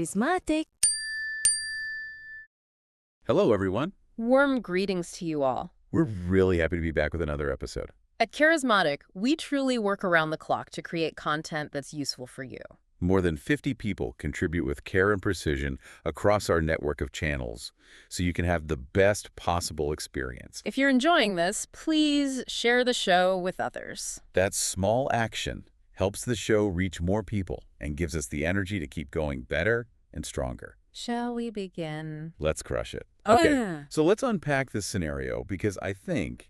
Karizmatik. Hello, everyone. Warm greetings to you all. We're really happy to be back with another episode. At Karizmatik, we truly work around the clock to create content that's useful for you. More than 50 people contribute with care and precision across our network of channels, so you can have the best possible experience. If you're enjoying this, please share the show with others. That small action helps the show reach more people and gives us the energy to keep going better and stronger. Shall we begin? Let's crush it. Oh, Okay, yeah. so let's unpack this scenario because I think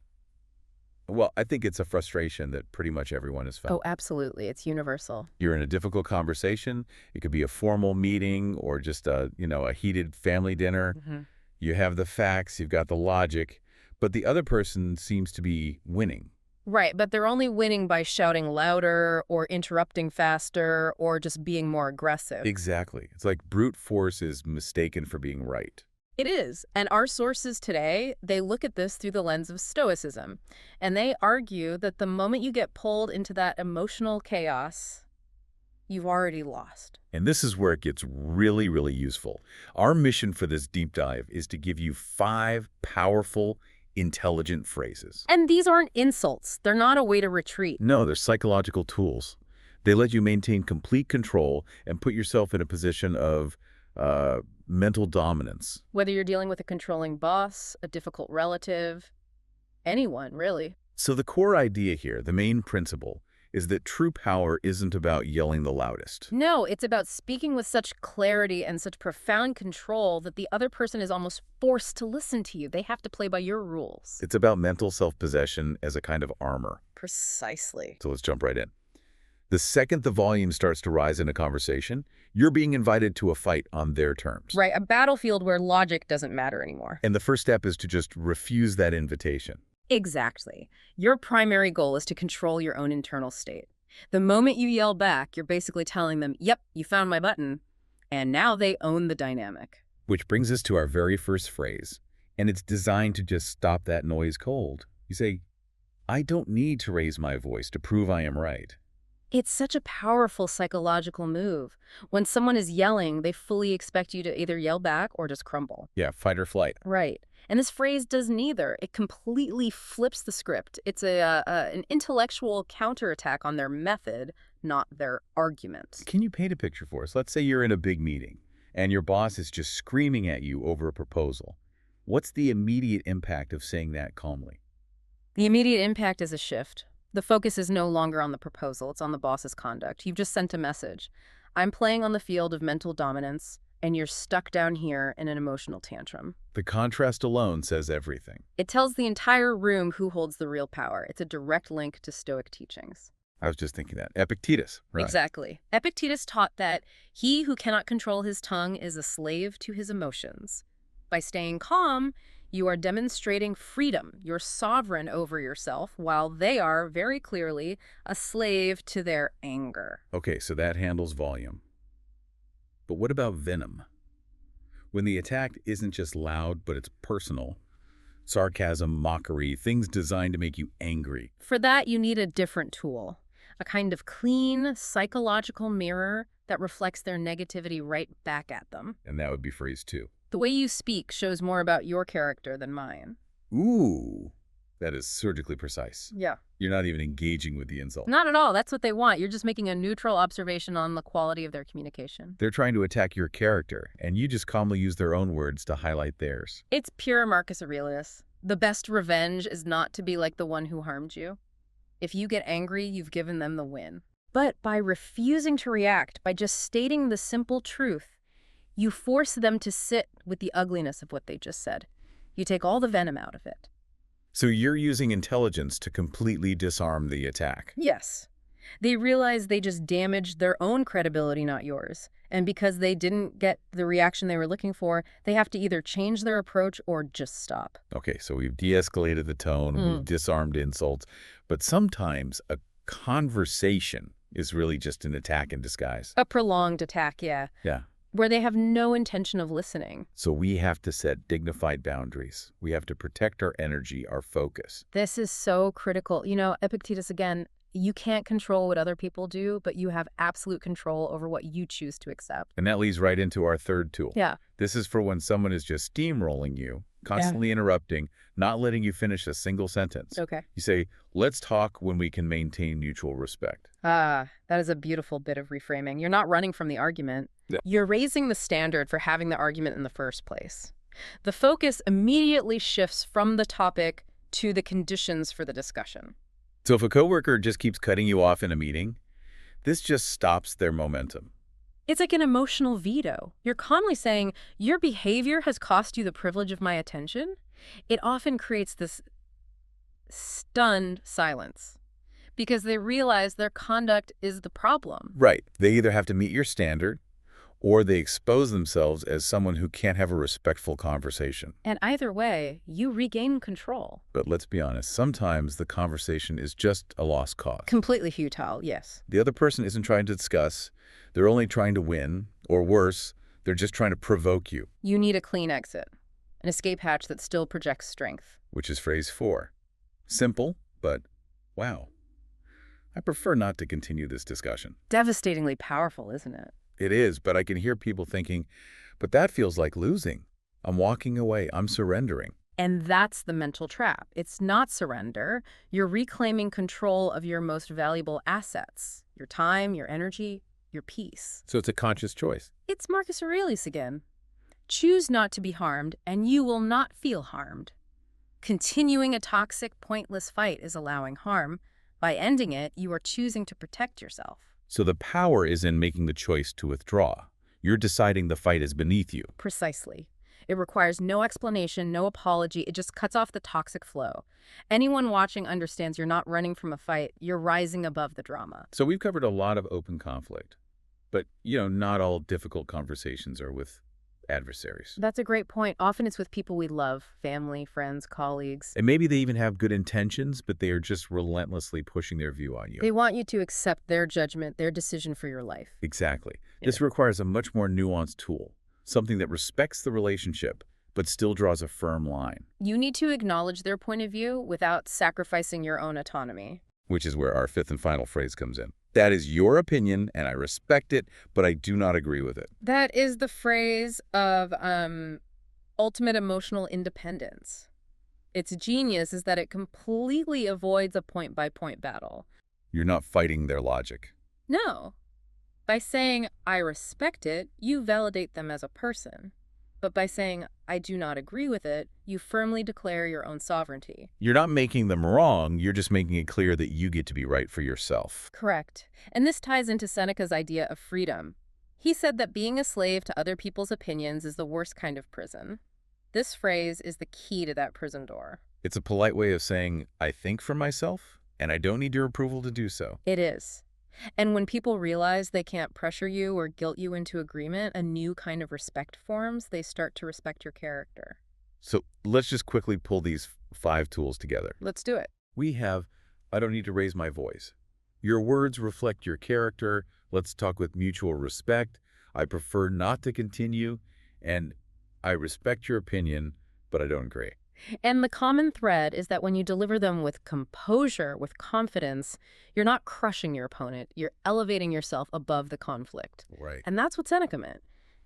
it's a frustration that pretty much everyone has felt. Oh, absolutely. It's universal. You're in a difficult conversation. It could be a formal meeting or just a heated family dinner. You have the facts, you've got the logic, but the other person seems to be winning. Right, but they're only winning by shouting louder or interrupting faster or just being more aggressive. Exactly. It's like brute force is mistaken for being right. It is. And our sources today, they look at this through the lens of Stoicism. And they argue that the moment you get pulled into that emotional chaos, you've already lost. And this is where it gets really, really useful. Our mission for this deep dive is to give you 5 powerful, intelligent phrases. And these aren't insults. They're not a way to retreat. No, they're psychological tools. They let you maintain complete control and put yourself in a position of mental dominance. Whether you're dealing with a controlling boss, a difficult relative, anyone, really. So the core idea here, the main principle, is that true power isn't about yelling the loudest. No, it's about speaking with such clarity and such profound control that the other person is almost forced to listen to you. They have to play by your rules. It's about mental self-possession as a kind of armor. Precisely. So let's jump right in. The second the volume starts to rise in a conversation, you're being invited to a fight on their terms. Right, a battlefield where logic doesn't matter anymore. And the first step is to just refuse that invitation. Exactly. Your primary goal is to control your own internal state. The moment you yell back, you're basically telling them, yep, you found my button, and now they own the dynamic. Which brings us to our very first phrase, and it's designed to just stop that noise cold. You say, I don't need to raise my voice to prove I am right. It's such a powerful psychological move. When someone is yelling, they fully expect you to either yell back or just crumble. Yeah, fight or flight. Right. And this phrase does neither. It completely flips the script. It's an intellectual counterattack on their method, not their argument. Can you paint a picture for us? Let's say you're in a big meeting and your boss is just screaming at you over a proposal. What's the immediate impact of saying that calmly? The immediate impact is a shift. The focus is no longer on the proposal, it's on the boss's conduct. You've just sent a message. I'm playing on the field of mental dominance, and you're stuck down here in an emotional tantrum. The contrast alone says everything. It tells the entire room who holds the real power. It's a direct link to Stoic teachings. I was just thinking that. Epictetus, right? Exactly. Epictetus taught that he who cannot control his tongue is a slave to his emotions. By staying calm, you are demonstrating freedom. You're sovereign over yourself, while they are, very clearly, a slave to their anger. Okay, so that handles volume. But what about venom? When the attack isn't just loud, but it's personal. Sarcasm, mockery, things designed to make you angry. For that, you need a different tool. A kind of clean, psychological mirror that reflects their negativity right back at them. And that would be phrase 2. The way you speak shows more about your character than mine. Ooh, that is surgically precise. Yeah. You're not even engaging with the insult. Not at all. That's what they want. You're just making a neutral observation on the quality of their communication. They're trying to attack your character, and you just calmly use their own words to highlight theirs. It's pure Marcus Aurelius. The best revenge is not to be like the one who harmed you. If you get angry, you've given them the win. But by refusing to react, by just stating the simple truth, you force them to sit with the ugliness of what they just said. You take all the venom out of it. So you're using intelligence to completely disarm the attack. Yes. They realize they just damaged their own credibility, not yours. And because they didn't get the reaction they were looking for, they have to either change their approach or just stop. Okay, so we've de-escalated the tone, we've disarmed insults, but sometimes a conversation is really just an attack in disguise. A prolonged attack, yeah. Yeah. Where they have no intention of listening. So we have to set dignified boundaries. We have to protect our energy, our focus. This is so critical. You know, Epictetus, again, You can't control what other people do, but you have absolute control over what you choose to accept. And that leads right into our third tool. Yeah. This is for when someone is just steamrolling you, Yeah. constantly interrupting, not letting you finish a single sentence. Okay. You say, let's talk when we can maintain mutual respect. Ah, that is a beautiful bit of reframing. You're not running from the argument. Yeah. You're raising the standard for having the argument in the first place. The focus immediately shifts from the topic to the conditions for the discussion. So if a coworker just keeps cutting you off in a meeting, this just stops their momentum. It's like an emotional veto. You're calmly saying, your behavior has cost you the privilege of my attention. It often creates this stunned silence because they realize their conduct is the problem. Right. They either have to meet your standard or they expose themselves as someone who can't have a respectful conversation. And either way, you regain control. But let's be honest, sometimes the conversation is just a lost cause. Completely futile, yes. The other person isn't trying to discuss, they're only trying to win, or worse, they're just trying to provoke you. You need a clean exit, an escape hatch that still projects strength. Which is phrase 4. Simple, but wow. I prefer not to continue this discussion. Devastatingly powerful, isn't it? It is, but I can hear people thinking, but that feels like losing. I'm walking away. I'm surrendering. And that's the mental trap. It's not surrender. You're reclaiming control of your most valuable assets, your time, your energy, your peace. So it's a conscious choice. It's Marcus Aurelius again. Choose not to be harmed, and you will not feel harmed. Continuing a toxic, pointless fight is allowing harm. By ending it, you are choosing to protect yourself. So the power is in making the choice to withdraw. You're deciding the fight is beneath you. Precisely. It requires no explanation, no apology. It just cuts off the toxic flow. Anyone watching understands you're not running from a fight. You're rising above the drama. So we've covered a lot of open conflict. But, not all difficult conversations are with adversaries. That's a great point. Often it's with people we love, family, friends, colleagues. And maybe they even have good intentions, but they are just relentlessly pushing their view on you. They want you to accept their judgment, their decision for your life. Exactly. Yeah. This requires a much more nuanced tool, something that respects the relationship, but still draws a firm line. You need to acknowledge their point of view without sacrificing your own autonomy. Which is where our fifth and final phrase comes in. That is your opinion, and I respect it, but I do not agree with it. That is the phrase of ultimate emotional independence. Its genius is that it completely avoids a point-by-point battle. You're not fighting their logic. No. By saying, I respect it, you validate them as a person. But by saying, I do not agree with it, you firmly declare your own sovereignty. You're not making them wrong, you're just making it clear that you get to be right for yourself. Correct. And this ties into Seneca's idea of freedom. He said that being a slave to other people's opinions is the worst kind of prison. This phrase is the key to that prison door. It's a polite way of saying, I think for myself, and I don't need your approval to do so. It is. And when people realize they can't pressure you or guilt you into agreement, a new kind of respect forms. They start to respect your character. So let's just quickly pull these 5 tools together. Let's do it. We have, I don't need to raise my voice. Your words reflect your character. Let's talk with mutual respect. I prefer not to continue. And I respect your opinion, but I don't agree. And the common thread is that when you deliver them with composure, with confidence, you're not crushing your opponent. You're elevating yourself above the conflict. Right. And that's what Seneca meant.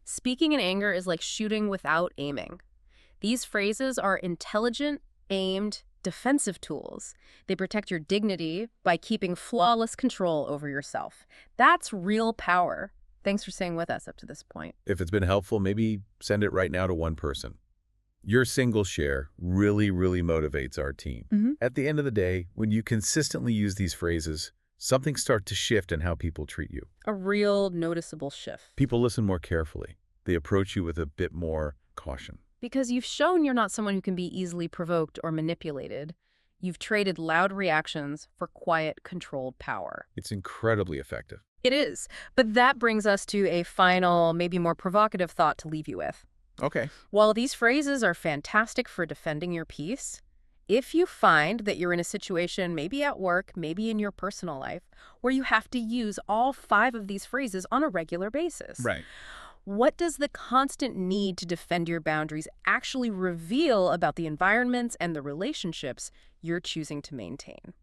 Speaking in anger is like shooting without aiming. These phrases are intelligent, aimed, defensive tools. They protect your dignity by keeping flawless control over yourself. That's real power. Thanks for staying with us up to this point. If it's been helpful, maybe send it right now to one person. Your single share really, really motivates our team. At the end of the day, when you consistently use these phrases, something starts to shift in how people treat you. A real noticeable shift. People listen more carefully. They approach you with a bit more caution. Because you've shown you're not someone who can be easily provoked or manipulated. You've traded loud reactions for quiet, controlled power. It's incredibly effective. It is. But that brings us to a final, maybe more provocative thought to leave you with. Okay. While these phrases are fantastic for defending your peace, if you find that you're in a situation, maybe at work, maybe in your personal life, where you have to use all 5 of these phrases on a regular basis. Right. What does the constant need to defend your boundaries actually reveal about the environments and the relationships you're choosing to maintain?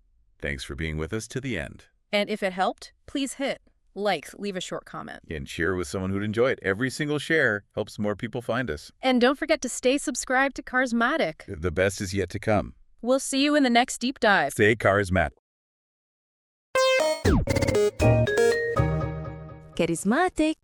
Thanks for being with us to the end. And if it helped, please hit like, leave a short comment. And share with someone who'd enjoy it. Every single share helps more people find us. And don't forget to stay subscribed to Karizmatik. The best is yet to come. We'll see you in the next deep dive. Stay charismatic. Karizmatik.